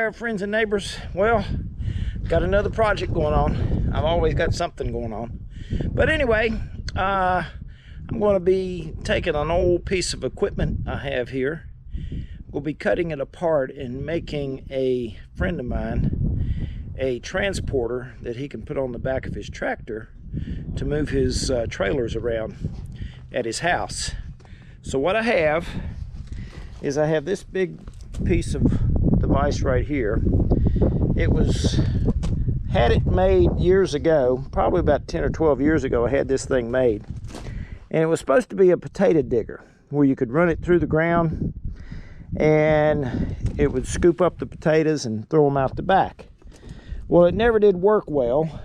there, friends and neighbors. Well, got another project going on. I've always got something going on. But anyway, I'm going to be taking an old piece of equipment I have here. We'll be cutting it apart and making a friend of mine a transporter that he can put on the back of his tractor to move his trailers around at his house. So what I have is I have this big piece of device right here. Had it made years ago, probably about 10 or 12 years ago. I had this thing made, and it was supposed to be a potato digger where you could run it through the ground and it would scoop up the potatoes and throw them out the back. Well, it never did work well.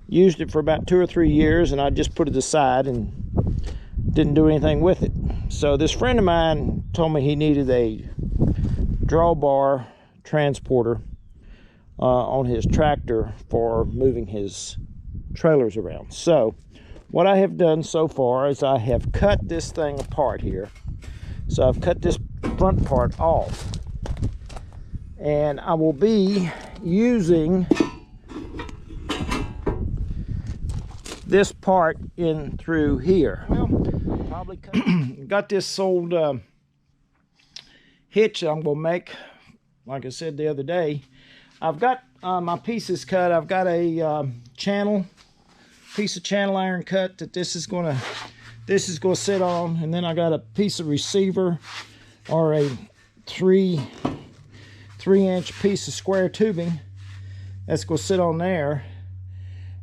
Used it for about 2 or 3 years, and I just put it aside and didn't do anything with it. So this friend of mine told me he needed a drawbar transporter on his tractor for moving his trailers around. So what I have done so far is I have cut this thing apart here. So I've cut this front part off, and I will be using this part in through here. Well, probably got this old hitch I'm gonna make. Like I said the other day, I've got my pieces cut. I've got a piece of channel iron cut that this is gonna sit on, and then I got a piece of receiver, or a 3-inch piece of square tubing that's gonna sit on there.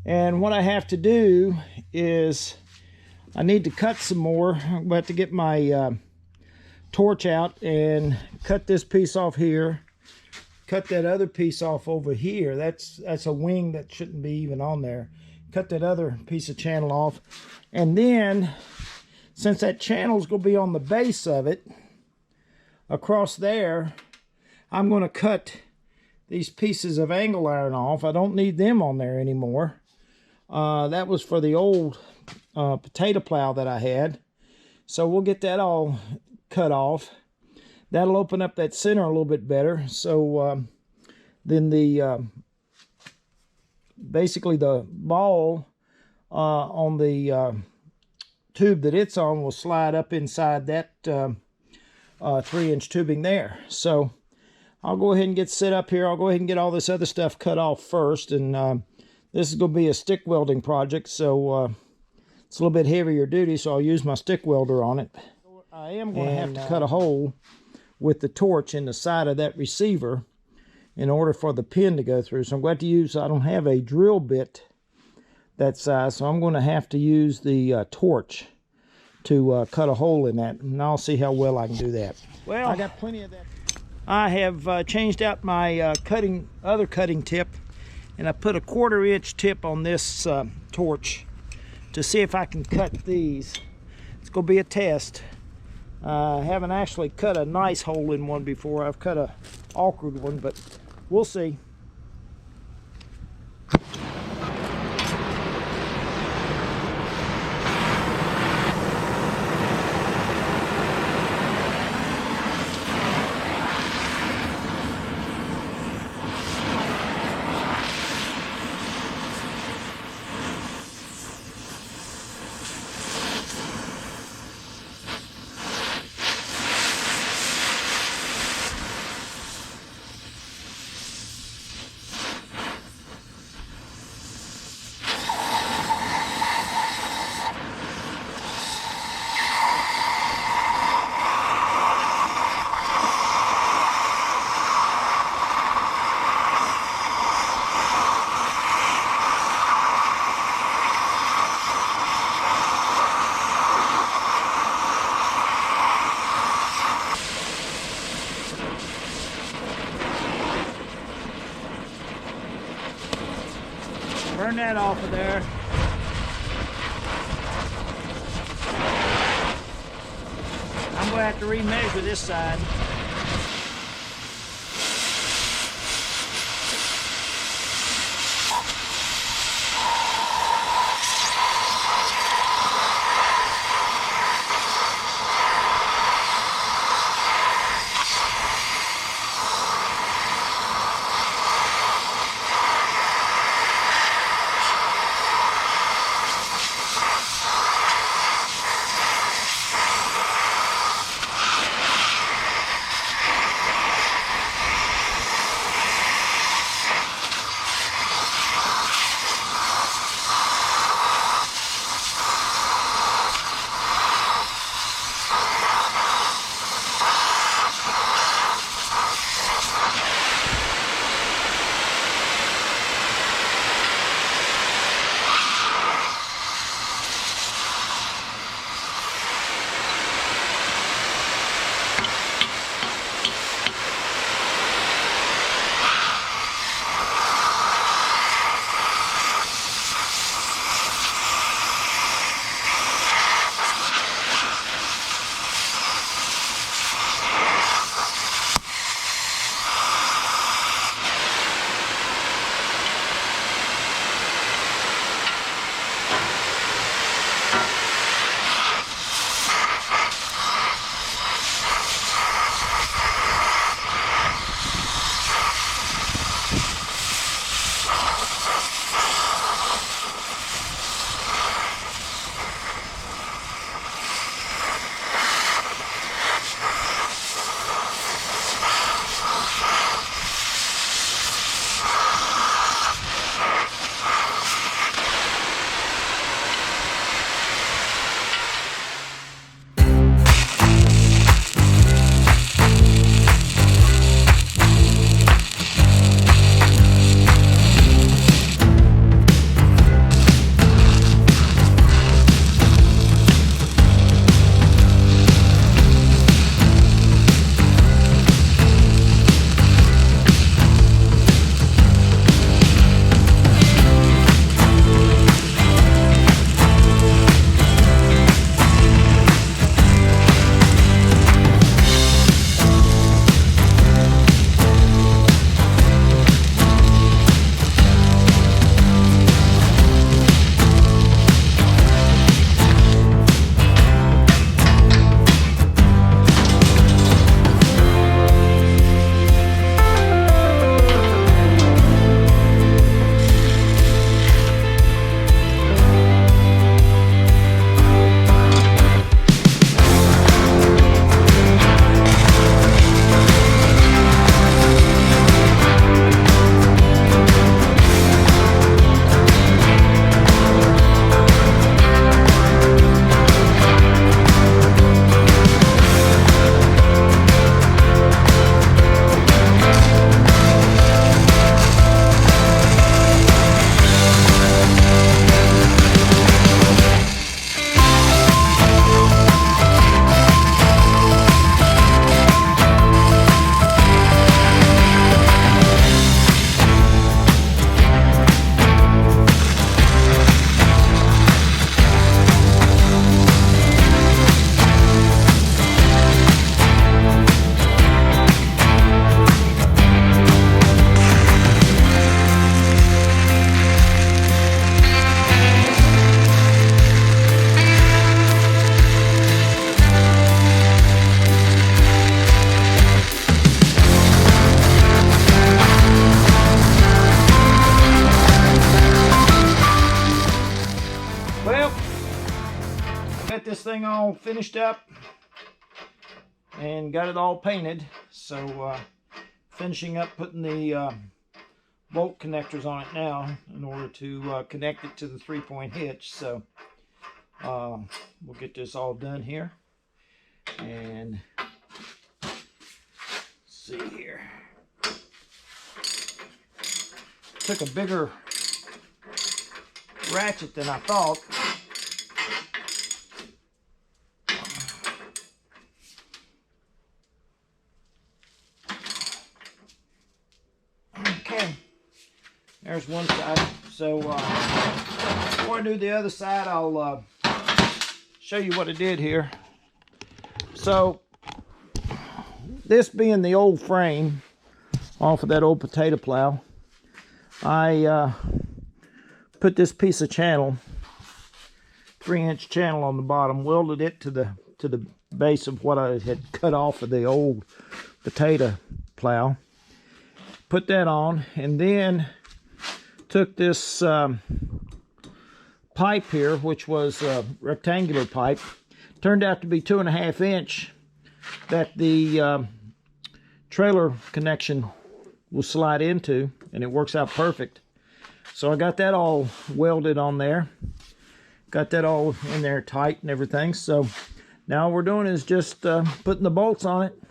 And what I have to do is I need to cut some more. I'm about to get my torch out and cut this piece off here. Cut that other piece off over here. That's a wing that shouldn't be even on there. Cut that other piece of channel off. And then, since that channel is going to be on the base of it, across there, I'm going to cut these pieces of angle iron off. I don't need them on there anymore. That was for the old potato plow that I had. So we'll get that all cut off. That'll open up that center a little bit better. So then basically the ball on the tube that it's on will slide up inside that 3-inch tubing there. So I'll go ahead and get set up here. I'll go ahead and get all this other stuff cut off first. And this is going to be a stick welding project, so it's a little bit heavier duty, so I'll use my stick welder on it. I am going to have to cut a hole with the torch in the side of that receiver in order for the pin to go through. So I'm going to use, I don't have a drill bit that size, so I'm going to have to use the torch to cut a hole in that, and I'll see how well I can do that. Well, I got plenty of that. I have changed out my other cutting tip, and I put a 1/4-inch tip on this torch to see if I can cut these. It's going to be a test. I haven't actually cut a nice hole in one before. I've cut a awkward one, but we'll see. Burn that off of there. I'm going to have to remeasure this side. This thing all finished up and got it all painted, so finishing up putting the bolt connectors on it now in order to connect it to the 3-point hitch. So we'll get this all done here and see here. Took a bigger ratchet than I thought. There's one side. So before I do the other side, I'll show you what I did here. So this being the old frame off of that old potato plow, I put this piece of channel, 3-inch channel on the bottom, welded it to the base of what I had cut off of the old potato plow. Put that on, and then took this pipe here, which was a rectangular pipe, turned out to be 2.5 inch, that the trailer connection will slide into, and it works out perfect. So I got that all welded on there, got that all in there tight and everything. So now all we're doing is just putting the bolts on it,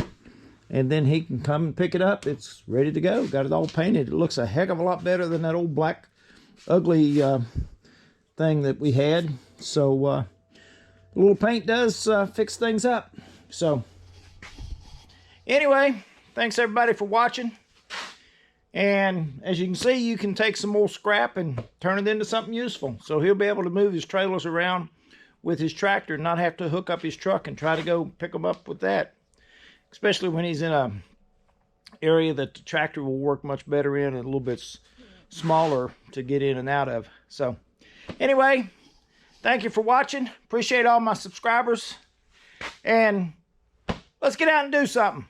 and then he can come and pick it up. It's ready to go. Got it all painted. It looks a heck of a lot better than that old black ugly thing that we had. So a little paint does fix things up. So anyway, thanks everybody for watching. And as you can see, you can take some more scrap and turn it into something useful. So he'll be able to move his trailers around with his tractor and not have to hook up his truck and try to go pick them up with that. Especially when he's in a area that the tractor will work much better in and a little bit smaller to get in and out of. So anyway, thank you for watching. Appreciate all my subscribers. And let's get out and do something.